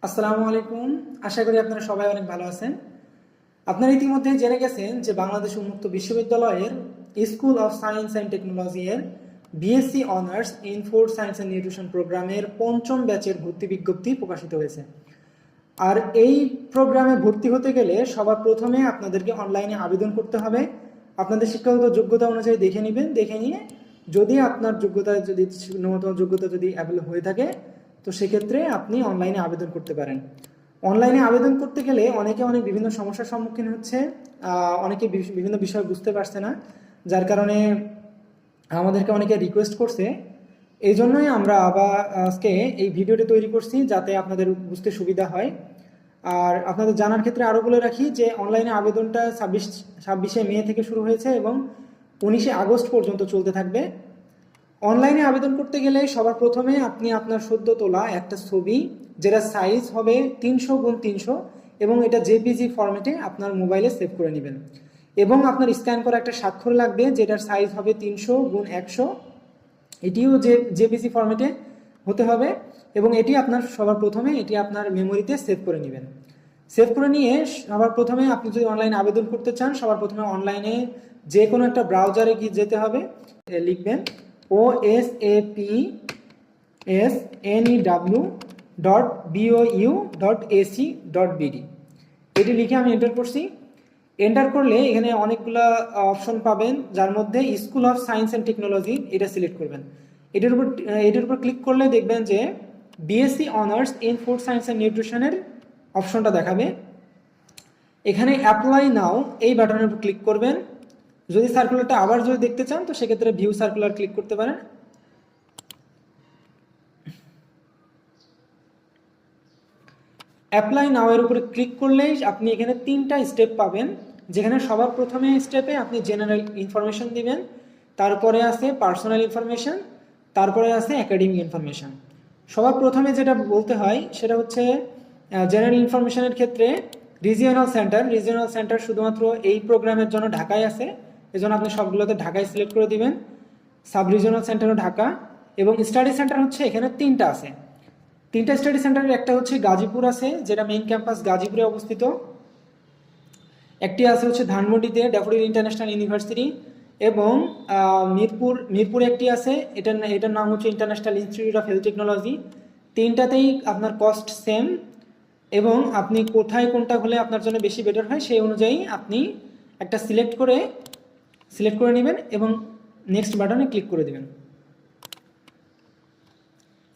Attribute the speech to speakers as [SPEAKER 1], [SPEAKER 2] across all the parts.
[SPEAKER 1] আসসালামু আলাইকুম। আশা করি আপনারা সবাই অনেক ভালো আছেন। আপনারা ইতিমধ্যে জেনে গেছেন যে বাংলাদেশ উন্মুক্ত বিশ্ববিদ্যালয়ের school of science and technology এর BSc honours in food science and nutrition প্রোগ্রামের পঞ্চম ব্যাচের ভর্তি বিজ্ঞপ্তি প্রকাশিত হয়েছে। আর এই প্রোগ্রামে ভর্তি হতে গেলে সবার প্রথমে আপনাদেরকে অনলাইনে আবেদন করতে হবে। আপনাদের শিক্ষাগত যোগ্যতা অনুযায়ী দেখে নেবেন, দেখে নিয়ে যদি আপনার যোগ্যতা যদি ন্যূনতম যোগ্যতা যদি অ্যাভেলেবল হয়ে থাকে তো সেক্ষেত্রে আপনি অনলাইনে আবেদন করতে পারেন। অনলাইনে আবেদন করতে গেলে অনেকে অনেক বিভিন্ন সমস্যার সম্মুখীন হচ্ছে, অনেকে বিভিন্ন বিষয় বুঝতে পারছে না, যার কারণে আমাদেরকে অনেকে রিকোয়েস্ট করছে। এই জন্যই আমরা আবার আজকে এই ভিডিওটি তৈরি করছি, যাতে আপনাদের বুঝতে সুবিধা হয়। আর আপনাদের জানার ক্ষেত্রে আরও বলে রাখি যে অনলাইনে আবেদনটা ছাব্বিশে মে থেকে শুরু হয়েছে এবং 19শে আগস্ট পর্যন্ত চলতে থাকবে। অনলাইনে আবেদন করতে গেলে সবার প্রথমে আপনি আপনার সদ্য তোলা একটা ছবি, যেটা সাইজ হবে 300x300 এবং এটা জেপিজি ফরম্যাটে আপনার মোবাইলে সেভ করে নেবেন। এবং আপনার স্ক্যান করা একটা স্বাক্ষর লাগবে, যেটার সাইজ হবে 300x100, এটিও জেপিজি ফরম্যাটে হতে হবে। এবং এটি আপনার সবার প্রথমে এটি আপনার মেমোরিতে সেভ করে নেবেন। সেভ করে নিয়ে সবার প্রথমে আপনি যদি অনলাইনে আবেদন করতে চান, সবার প্রথমে অনলাইনে যে কোনো একটা ব্রাউজারে গিয়ে যেতে হবে। লিখবেন osapnew.bou.ac.bd। এটি লিখে আমি এন্টার করছি। এন্টার করলে এখানে অনেকগুলো অপশন পাবেন, যার মধ্যে school of science and technology এটা সিলেক্ট করবেন। এটার উপর ক্লিক করলে দেখবেন যে BSc honours in food science and নিউট্রিশনের অপশনটা দেখাবে। এখানে অ্যাপ্লাই নাও এই বাটনের উপর ক্লিক করবেন। যদি সার্কুলারটা আবার যদি দেখতে চান তো সেক্ষেত্রে ভিউ সার্কুলার ক্লিক করতে পারেন। অ্যাপ্লাই নাও এর উপরে ক্লিক করলেই আপনি এখানে 3টা স্টেপ পাবেন, যেখানে সবার প্রথমে স্টেপে আপনি জেনারেল ইনফরমেশন দিবেন, তারপরে আছে পার্সোনাল ইনফরমেশন, তারপরে আছে একাডেমিক ইনফরমেশন। সবার প্রথমে যেটা বলতে হয় সেটা হচ্ছে জেনারেল ইনফরমেশনের ক্ষেত্রে রিজিওনাল সেন্টার শুধুমাত্র এই প্রোগ্রামের জন্য ঢাকায় আছে, এজন্য আপনি সবগুলোতে ঢাকায় সিলেক্ট করে দিবেন। সাব রিজিওনাল সেন্টারও ঢাকা। এবং স্টাডি সেন্টার হচ্ছে এখানে 3টা আছে। 3টা স্টাডি সেন্টারের একটা হচ্ছে গাজীপুর আছে, যেটা মেইন ক্যাম্পাস গাজীপুরে অবস্থিত। একটি আছে হচ্ছে ধানমন্ডিতে ড্যাফোডিল ইন্টারন্যাশনাল ইউনিভার্সিটি। এবং মিরপুরে একটি আছে, এটার নাম হচ্ছে international institute of health technology. 3টাতেই আপনার কস্ট সেম, এবং আপনি কোথায় কোনটা হলে আপনার জন্য বেশি বেটার হয় সেই অনুযায়ী আপনি একটা সিলেক্ট করে নেবেন এবং নেক্সট বাটনে ক্লিক করে দেবেন।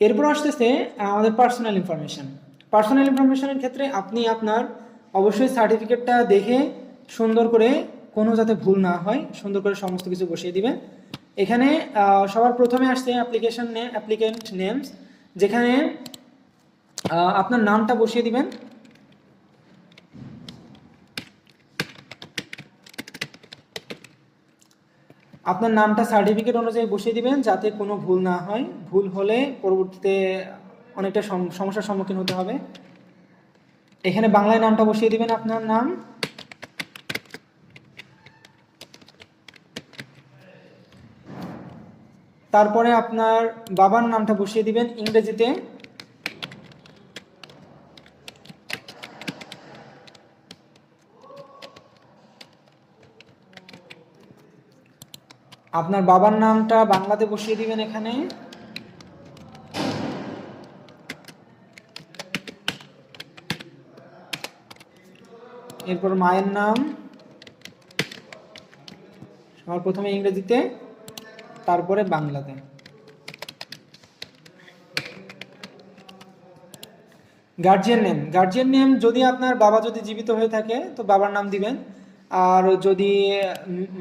[SPEAKER 1] এরপর আসতেছে আমাদের পার্সোনাল ইনফরমেশনের ক্ষেত্রে আপনি আপনার অবশ্যই সার্টিফিকেটটা দেখে সুন্দর করে, কোনো যাতে ভুল না হয়, সুন্দর করে সমস্ত কিছু বসিয়ে দিবেন। এখানে সবার প্রথমে আসছে অ্যাপ্লিকেন্ট নেমস, যেখানে আপনার নামটা বসিয়ে দিবেন। আপনার নামটা সার্টিফিকেট অনুযায়ী বসিয়ে দিবেন, যাতে কোনো ভুল না হয়। ভুল হলে পরবর্তীতে অনেকটা সমস্যার সম্মুখীন হতে হবে। এখানে বাংলায় নামটা বসিয়ে দিবেন, আপনার নাম। তারপরে আপনার বাবার নামটা বসিয়ে দিবেন ইংরেজিতে। আপনার বাবার নামটা বাংলাতে বসিয়ে দিবেন এখানে। এরপর মায়ের নাম সবার প্রথমে ইংরেজিতে, তারপরে বাংলাতে। গার্জিয়ান নেম যদি আপনার বাবা যদি জীবিত হয়ে থাকে তো বাবার নাম দিবেন। আর যদি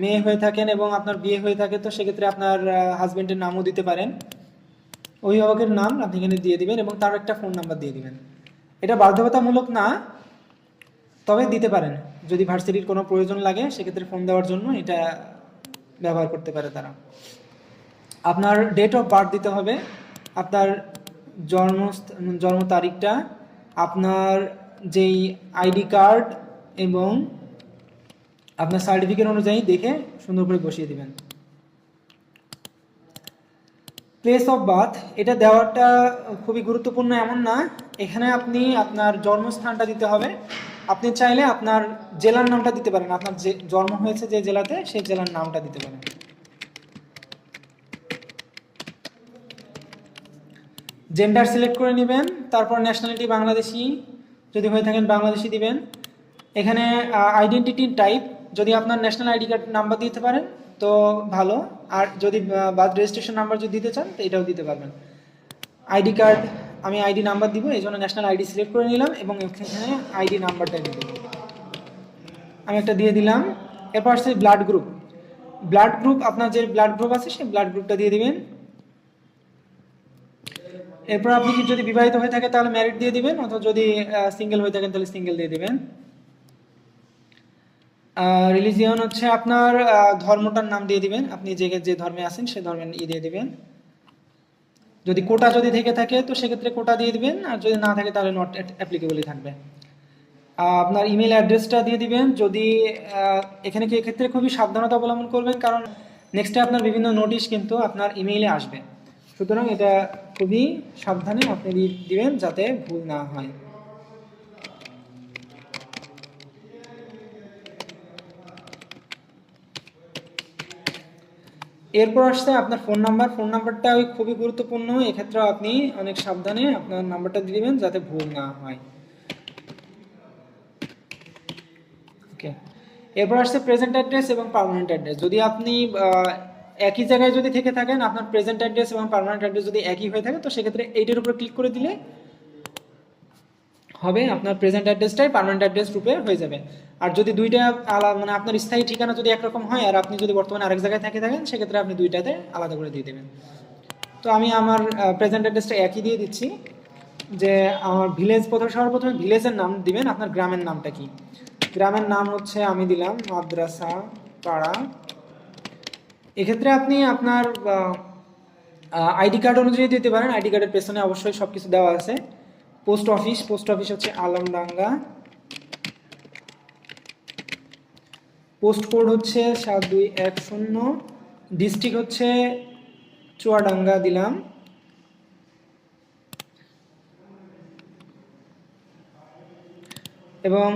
[SPEAKER 1] মেয়ে হয়ে থাকেন এবং আপনার বিয়ে হয়ে থাকে তো সেক্ষেত্রে আপনার হাজবেন্ডের নামও দিতে পারেন। অভিভাবকের নাম আপনি এখানে দিয়ে দিবেন এবং তার একটা ফোন নাম্বার দিয়ে দিবেন। এটা বাধ্যতামূলক না, তবে দিতে পারেন। যদি ভার্সিটির কোনো প্রয়োজন লাগে সেক্ষেত্রে ফোন দেওয়ার জন্য এটা ব্যবহার করতে পারে তারা। আপনার ডেট অফ বার্থ দিতে হবে, আপনার জন্ম তারিখটা, আপনার যেই আইডি কার্ড এবং আপনার সার্টিফিকেট অনুযায়ী দেখে সুন্দর করে বসিয়ে দিবেন। প্লেস অফ বার্থ এটা দেওয়াটা খুবই গুরুত্বপূর্ণ এমন না, এখানে আপনি আপনার জন্মস্থানটা দিতে হবে। আপনি চাইলে আপনার জেলার নামটা দিতে পারেন, আপনার যে জন্ম হয়েছে যে জেলাতে সেই জেলার নামটা দিতে পারেন। জেন্ডার সিলেক্ট করে নেবেন, তারপর ন্যাশনালিটি বাংলাদেশি, যদি হয়ে থাকেন বাংলাদেশি দিবেন। এখানে আইডেন্টিটি টাইপ, যদি আপনার ন্যাশনাল আইডি কার্ড নাম্বার দিতে পারেন তো ভালো, আর যদি বার্থ রেজিস্ট্রেশন নাম্বার যদি দিতে চান তো এটাও দিতে পারবেন। আইডি কার্ড, আমি আইডি নাম্বার দিব, এই জন্য ন্যাশনাল আইডি সিলেক্ট করে নিলাম এবং এখানে আইডি নাম্বারটা দিয়ে দেব, আমি একটা দিয়ে দিলাম। এরপর আসছে ব্লাড গ্রুপ। ব্লাড গ্রুপ, আপনার যে ব্লাড গ্রুপ আছে সেই ব্লাড গ্রুপটা দিয়ে দিবেন। এরপর আপনি কি যদি বিবাহিত হয়ে থাকে তাহলে ম্যারিড দিয়ে দিবেন, অথবা যদি সিঙ্গেল হয়ে থাকেন তাহলে সিঙ্গেল দিয়ে দিবেন। রিলিজিয়ন হচ্ছে আপনার ধর্মটার নাম দিয়ে দিবেন, আপনি যে ধর্মে আছেন সে ধর্মের দিয়ে দিবেন। যদি কোটা যদি থেকে থাকে তো সেক্ষেত্রে কোটা দিয়ে দিবেন, আর যদি না থাকে তাহলে নট অ্যাপ্লিকেবলই থাকবে। আপনার ইমেল অ্যাড্রেসটা দিয়ে দিবেন। যদি এখানে কি এক্ষেত্রে খুবই সাবধানতা অবলম্বন করবেন, কারণ নেক্সটে আপনার বিভিন্ন নোটিশ কিন্তু আপনার ইমেইলে আসবে, সুতরাং এটা খুবই সাবধানে আপনি দিবেন যাতে ভুল না হয়। এরপর আসছে আপনার ফোন নাম্বার। ফোন নাম্বারটা খুবই গুরুত্বপূর্ণ, এক্ষেত্রে আপনি অনেক সাবধানে আপনার নাম্বারটা দিয়ে দিবেন যাতে ভুল না হয়। ওকে, এরপর আসছে প্রেজেন্ট অ্যাড্রেস এবং পার্মানেন্ট অ্যাড্রেস। যদি আপনি একই জায়গায় যদি থেকে থাকেন, আপনার প্রেজেন্ট অ্যাড্রেস এবং পার্মানেন্ট অ্যাড্রেস যদি একই হয়ে থাকে তো সেক্ষেত্রে এইটার উপর ক্লিক করে দিলে হবে, আপনার প্রেজেন্ট অ্যাড্রেসটাই পার্মানেন্ট অ্যাড্রেস রূপে হয়ে যাবে। আর যদি দুইটা আলাদা, মানে আপনার স্থায়ী ঠিকানা যদি একরকম হয় আর আপনি যদি বর্তমানে আরেক জায়গায় থাকেন সেক্ষেত্রে আপনি দুইটাতে আলাদা করে দিয়ে দেবেন। তো আমি আমার প্রেজেন্ট অ্যাড্রেসটা একই দিয়ে দিচ্ছি, যে আমার ভিলেজ, সর্বপ্রথমে ভিলেজের নাম দিবেন। আপনার গ্রামের নামটা কি? গ্রামের নাম হচ্ছে আমি দিলাম মাদ্রাসা পাড়া। এক্ষেত্রে আপনি আপনার আইডি কার্ড অনুযায়ী দিতে পারেন, আইডি কার্ডের পেছনে অবশ্যই সব কিছু দেওয়া আছে। পোস্ট অফিস, পোস্ট অফিস হচ্ছে আলমডাঙ্গা। পোস্ট কোড হচ্ছে 7210। ডিস্ট্রিক্ট হচ্ছে চুয়াডাঙ্গা দিলাম। এবং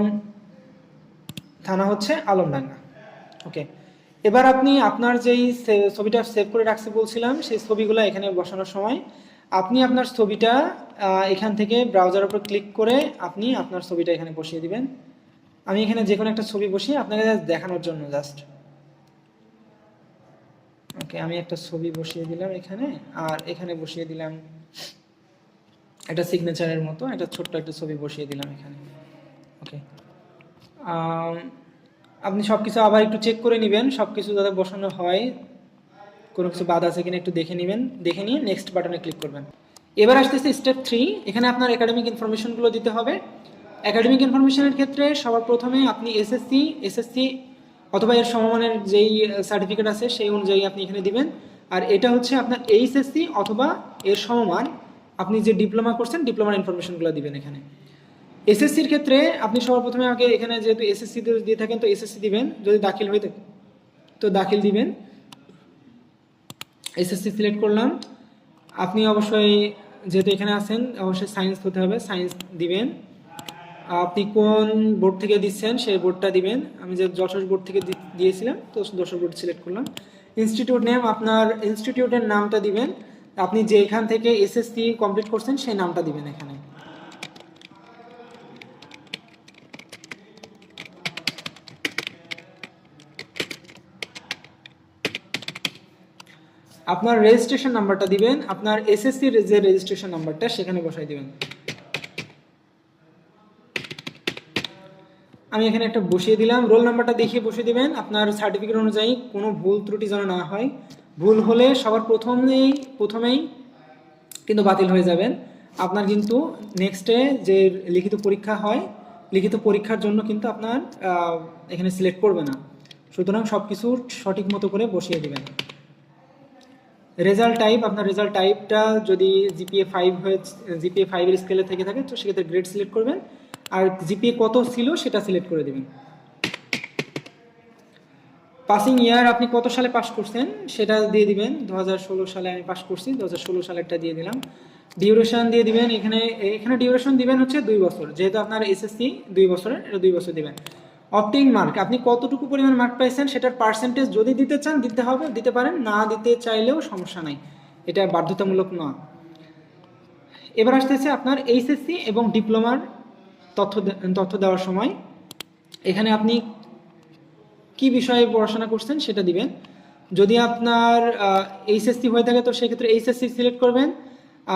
[SPEAKER 1] থানা হচ্ছে আলমডাঙ্গা। ওকে, এবার আপনি আপনার যেই ছবিটা সেভ করে রাখতে বলছিলাম সেই ছবিগুলো এখানে বসানোর সময় আপনি আপনার ছবিটা এখান থেকে ব্রাউজারের উপর ক্লিক করে আপনি আপনার ছবিটা এখানে বসিয়ে দিবেন। আমি এখানে যে কোনো একটা ছবি বসিয়ে আপনাকে দেখানোর জন্য জাস্ট। ওকে, আমি একটা ছবি বসিয়ে দিলাম এখানে, আর এখানে বসিয়ে দিলাম একটা সিগনেচারের মতো একটা ছোট্ট একটা ছবি বসিয়ে দিলাম এখানে। ওকে, আপনি সব কিছু আবার একটু চেক করে নেবেন, সব কিছু যাতে বসানো হয়, কোনো কিছু বাদ আছে কিনা একটু দেখে নেবেন। দেখে নিয়ে নেক্সট বাটনে ক্লিক করবেন। এবার আসতেছে স্টেপ 3। এখানে আপনার একাডেমিক ইনফরমেশনগুলো দিতে হবে। একাডেমিক ইনফরমেশনের ক্ষেত্রে সবার প্রথমে আপনি এসএসসি অথবা এর সমমানের যেই সার্টিফিকেট আছে সেই অনুযায়ী আপনি এখানে দিবেন। আর এটা হচ্ছে আপনার এইচএসসি অথবা এর সমমান আপনি যে ডিপ্লোমা করছেন ডিপ্লোমার ইনফরমেশনগুলো দিবেন এখানে। এসএসসির ক্ষেত্রে আপনি সবার প্রথমে আগে এখানে যেহেতু এসএসসি দিয়ে থাকেন তো এসএসসি দিবেন, যদি দাখিল হয়ে থাকে তো দাখিল দিবেন। এসএসসি সিলেক্ট করলাম। আপনি অবশ্যই যেহেতু এখানে আছেন অবশ্যই সায়েন্স হতে হবে, সায়েন্স দিবেন। আপনি কোন বোর্ড থেকে দিচ্ছেন সেই বোর্ডটা দিবেন। আমি যে যশোর বোর্ড থেকে দিয়েছিলাম তো যশোর বোর্ড সিলেক্ট করলাম। ইনস্টিটিউট নেম, আপনার ইনস্টিটিউটের নামটা দিবেন। আপনি যেখান থেকে এসএসসি কমপ্লিট করছেন সেই নামটা দিবেন এখানে। আপনার রেজিস্ট্রেশন নাম্বারটা দিবেন, আপনার এসএসসির যে রেজিস্ট্রেশন নাম্বারটা সেখানে বসাই দিবেন। আমি এখানে একটা বসিয়ে দিলাম। রোল নাম্বারটা দেখিয়ে বসিয়ে দিবেন আপনার সার্টিফিকেট অনুযায়ী, কোনো ভুল ত্রুটি যেন না হয়। ভুল হলে সবার প্রথমেই কিন্তু বাতিল হয়ে যাবেন। আপনার কিন্তু নেক্সটে যে লিখিত পরীক্ষা হয়, লিখিত পরীক্ষার জন্য কিন্তু আপনার এখানে সিলেক্ট করবে না, সুতরাং সব কিছু সঠিক মতো করে বসিয়ে দিবেন। রেজাল্ট টাইপ, আপনার রেজাল্ট টাইপটা যদি জিপিএ 5 এর স্কেলে থেকে থাকে তো সেক্ষেত্রে গ্রেড সিলেক্ট করবেন, আর জিপিএ কত ছিল সেটা সিলেক্ট করে দেবেন। পাসিং ইয়ার আপনি কত সালে পাস করছেন সেটা দিয়ে দিবেন। 2016 সালে আমি পাস করছি, 2016 সালেরটা দিয়ে দিলাম। ডিউরেশন দিয়ে দিবেন, এখানে এখানে ডিউরেশন দিবেন হচ্ছে 2 বছর, যেহেতু আপনার এসএসসি 2 বছরের, এটা 2 বছর দিবেন। অপটিং মার্ক, আপনি কতটুকু পরিমাণ মার্ক পাইছেন সেটার পার্সেন্টেজ যদি দিতে চান দিতে হবে, দিতে পারেন, না দিতে চাইলেও সমস্যা নাই, এটা বাধ্যতামূলক নয়। এবার আসতেছে আপনার এইচএসসি এবং ডিপ্লোমার তথ্য দেওয়ার সময়। এখানে আপনি কি বিষয়ে পড়াশোনা করছেন সেটা দিবেন। যদি আপনার এইচএসসি হয়ে থাকে তো সেক্ষেত্রে এইচএসসি সিলেক্ট করবেন।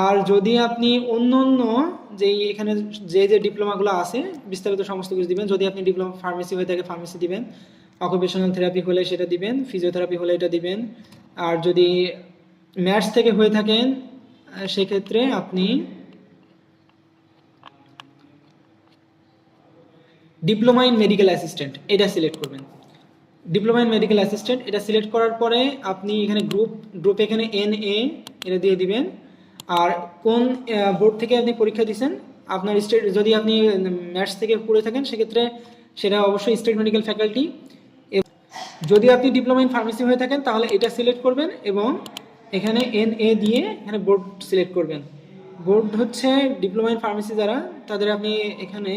[SPEAKER 1] আর যদি আপনি অন্য অন্য যেই এখানে যে ডিপ্লোমাগুলো আছে বিস্তারিত সমস্ত কিছু দিবেন। যদি আপনি ডিপ্লোমা ফার্মেসি হয়ে থাকে ফার্মেসি দিবেন, অকুপেশনাল থেরাপি হলে সেটা দিবেন, ফিজিওথেরাপি হলে এটা দিবেন। আর যদি ম্যাথস থেকে হয়ে থাকেন সেক্ষেত্রে আপনি ডিপ্লোমা ইন মেডিকেল অ্যাসিস্ট্যান্ট এটা সিলেক্ট করবেন। ডিপ্লোমা ইন মেডিকেল অ্যাসিস্ট্যান্ট এটা সিলেক্ট করার পরে আপনি এখানে গ্রুপে এখানে NA এটা দিয়ে দিবেন। আর কোন বোর্ড থেকে আপনি পরীক্ষা দিয়েছেন, আপনার স্টেট, যদি আপনি ম্যাথস থেকে পড়ে থাকেন সেক্ষেত্রে সেটা অবশ্যই স্টেট মেডিকেল ফ্যাকাল্টি। যদি আপনি ডিপ্লোমা ইন ফার্মেসি হয়ে থাকেন তাহলে এটা সিলেক্ট করবেন এবং এখানে NA দিয়ে এখানে বোর্ড সিলেক্ট করবেন। বোর্ড হচ্ছে ডিপ্লোমা ইন ফার্মেসি যারা, তাদের আপনি এখানে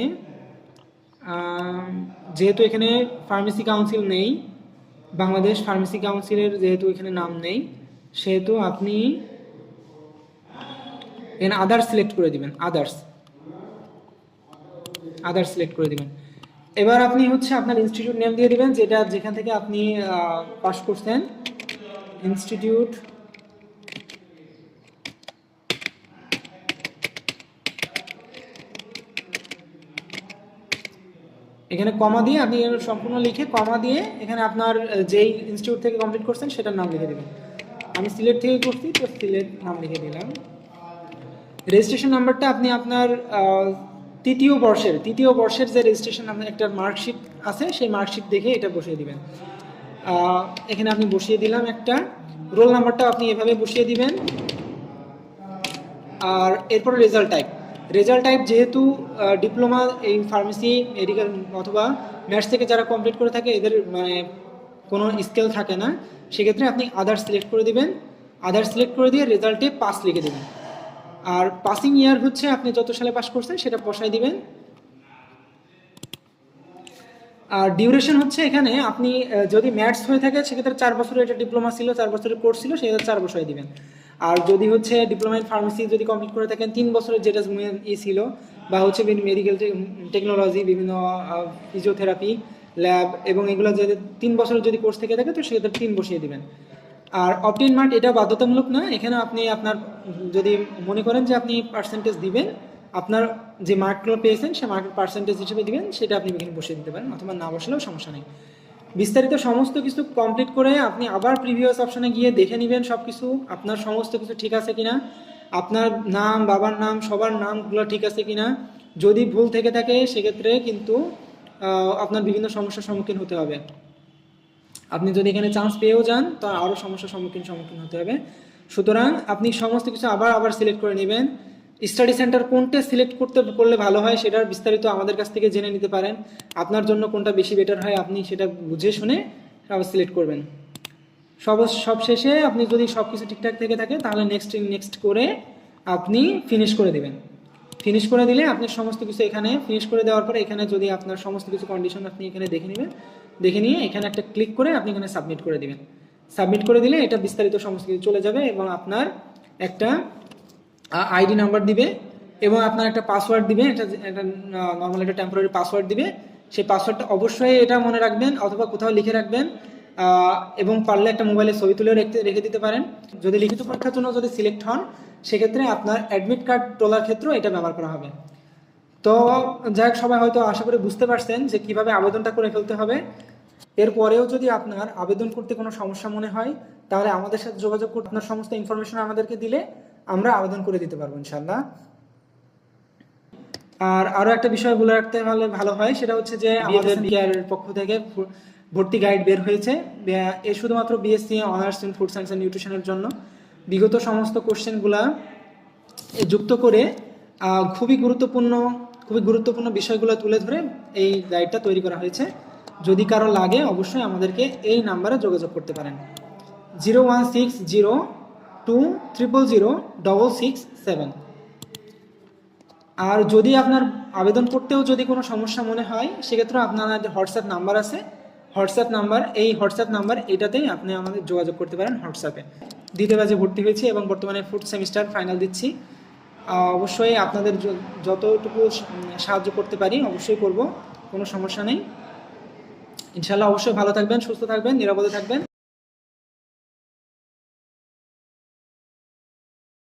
[SPEAKER 1] যেহেতু এখানে ফার্মেসি কাউন্সিল নেই, বাংলাদেশ ফার্মেসি কাউন্সিলের যেহেতু এখানে নাম নেই, সেহেতু আপনি এখানে আদার্স সিলেক্ট করে দিবেন। আদার্স সিলেক্ট করে দিবেন। এবার আপনি হচ্ছে আপনার ইনস্টিটিউট নেম দিয়ে দিবেন, যেটা যেখান থেকে আপনি পাস করছেন। ইনস্টিটিউট এখানে কমা দিয়ে আপনি সম্পূর্ণ লিখে কমা দিয়ে এখানে আপনার যেই ইনস্টিটিউট থেকে কমপ্লিট করছেন সেটার নাম লিখে দেবেন। আমি সিলেট থেকে করছি তো সিলেট নাম লিখে দিলাম। রেজিস্ট্রেশন নাম্বারটা আপনি আপনার তৃতীয় বর্ষের যে রেজিস্ট্রেশন আপনার একটা মার্কশিট আছে সেই মার্কশিট দেখে এটা বসিয়ে দিবেন। এখানে আপনি বসিয়ে দিলাম একটা। রোল নাম্বারটা আপনি এভাবে বসিয়ে দিবেন। আর এরপর রেজাল্ট টাইপ যেহেতু ডিপ্লোমা এই ফার্মেসি মেডিকেল অথবা ম্যাথস থেকে যারা কমপ্লিট করে থাকে এদের মানে কোনো স্কেল থাকে না, সেক্ষেত্রে আপনি আদার্স সিলেক্ট করে দিবেন। আদার্স সিলেক্ট করে দিয়ে রেজাল্টে পাস লিখে দেবেন। আর পাসিং ইয়ার হচ্ছে আপনি যত সালে পাস করছেন সেটা বসাই দিবেন। আর ডিউরেশন হচ্ছে এখানে আপনি যদি ম্যাথস হয়ে থাকে সেক্ষেত্রে 4 বছরের এটা ডিপ্লোমা ছিল, 4 বছরের কোর্স ছিল, সেক্ষেত্রে 4 বছর দিবেন। আর যদি হচ্ছে ডিপ্লোমা ইন ফার্মেসি যদি কমপ্লিট করে থাকেন 3 বছরের যেটা ছিল, বা হচ্ছে মেডিকেল টেকনোলজি বিভিন্ন ফিজিওথেরাপি ল্যাব এবং এগুলো যদি 3 বছরের যদি কোর্স থেকে থাকে তো সেক্ষেত্রে 3 বসিয়ে দিবেন। আর অপটিন মার্ক এটা বাধ্যতামূলক না, এখানে আপনি আপনার যদি মনে করেন যে আপনি পার্সেন্টেজ দিবেন, আপনার যে মার্কগুলো পেয়েছেন সে মার্কের পার্সেন্টেজ হিসেবে দিবেন, সেটা আপনি এখানে বসিয়ে দিতে পারেন, অথবা না বসলেও সমস্যা নেই। বিস্তারিত সমস্ত কিছু কমপ্লিট করে আপনি আবার প্রিভিয়াস অপশনে গিয়ে দেখে নেবেন সব কিছু আপনার সমস্ত কিছু ঠিক আছে কিনা, আপনার নাম, বাবার নাম, সবার নামগুলো ঠিক আছে কিনা। যদি ভুল থেকে থাকে সেক্ষেত্রে কিন্তু আপনার বিভিন্ন সমস্যার সম্মুখীন হতে হবে। আপনি যদি এখানে চান্স পেয়েও যান তো আরও সমস্যার সম্মুখীন হতে হবে। সুতরাং আপনি সমস্ত কিছু আবার সিলেক্ট করে নেবেন। স্টাডি সেন্টার কোনটা সিলেক্ট করলে ভালো হয় সেটার বিস্তারিত আমাদের কাছ থেকে জেনে নিতে পারেন। আপনার জন্য কোনটা বেশি বেটার হয় আপনি সেটা বুঝে শুনে আবার সিলেক্ট করবেন। সব শেষে আপনি যদি সব কিছু ঠিকঠাক থেকে থাকে তাহলে নেক্সট করে আপনি ফিনিশ করে দেবেন। ফিনিশ করে দিলে আপনি সমস্ত কিছু এখানে ফিনিশ করে দেওয়ার পরে এখানে যদি আপনার সমস্ত কিছু কন্ডিশন আপনি এখানে দেখে নিয়ে এখানে একটা ক্লিক করে আপনি এখানে সাবমিট করে দিবেন। সাবমিট করে দিলে এটা বিস্তারিত সমস্ত কিছু চলে যাবে এবং আপনার একটা আইডি নাম্বার দিবে এবং আপনার একটা পাসওয়ার্ড দিবে। এটা নর্মাল একটা টেম্পোরারি পাসওয়ার্ড দিবে। সেই পাসওয়ার্ডটা অবশ্যই এটা মনে রাখবেন অথবা কোথাও লিখে রাখবেন, এবং পারলে একটা মোবাইলে ছবি তুলেও রেখে দিতে পারেন। যদি লিখিত পরীক্ষার জন্য যদি সিলেক্ট হন সেক্ষেত্রে আপনার অ্যাডমিট কার্ড তোলার ক্ষেত্রেও এটা ব্যবহার করা হবে। তো যাই হোক, সবাই হয়তো আশা করি বুঝতে পারছেন যে কিভাবে আবেদনটা করে ফেলতে হবে। এরপরেও যদি আপনার আবেদন করতে কোনো সমস্যা মনে হয় তাহলে আমাদের সাথে যোগাযোগ করতে, আপনার সমস্ত ইনফরমেশন আমাদেরকে দিলে আমরা আবেদন করে দিতে পারবো ইনশাল্লাহ। আর আরও একটা বিষয় বলে রাখতে হলে ভালো হয়, সেটা হচ্ছে যে আমাদের বিআরের পক্ষ থেকে ভর্তি গাইড বের হয়েছে। এ শুধুমাত্র BSc honours in food science and নিউট্রিশনের জন্য বিগত সমস্ত কোশ্চেনগুলা যুক্ত করে খুবই গুরুত্বপূর্ণ বিষয়গুলো তুলে ধরে এই গাইডটা তৈরি করা হয়েছে। যদি কারো লাগে অবশ্যই আমাদেরকে এই নাম্বারে যোগাযোগ করতে পারেন 01602000667। আর যদি আপনার আবেদন করতেও যদি কোনো সমস্যা মনে হয় সেক্ষেত্রে আপনার হোয়াটসঅ্যাপ নাম্বার আছে, হোয়াটসঅ্যাপ নাম্বার, এই হোয়াটসঅ্যাপ নাম্বার এটাতেই আপনি আমাদের যোগাযোগ করতে পারেন হোয়াটসঅ্যাপে। দ্বিতীয় ব্যাচে ভর্তি হয়েছি এবং বর্তমানে 4th সেমিস্টার ফাইনাল দিচ্ছি। অবশ্যই আপনাদের যতটুকু সাহায্য করতে পারি অবশ্যই করব, কোনো সমস্যা নেই ইনশাল্লাহ। অবশ্যই ভালো থাকবেন, সুস্থ থাকবেন, নিরাপদে থাকবেন।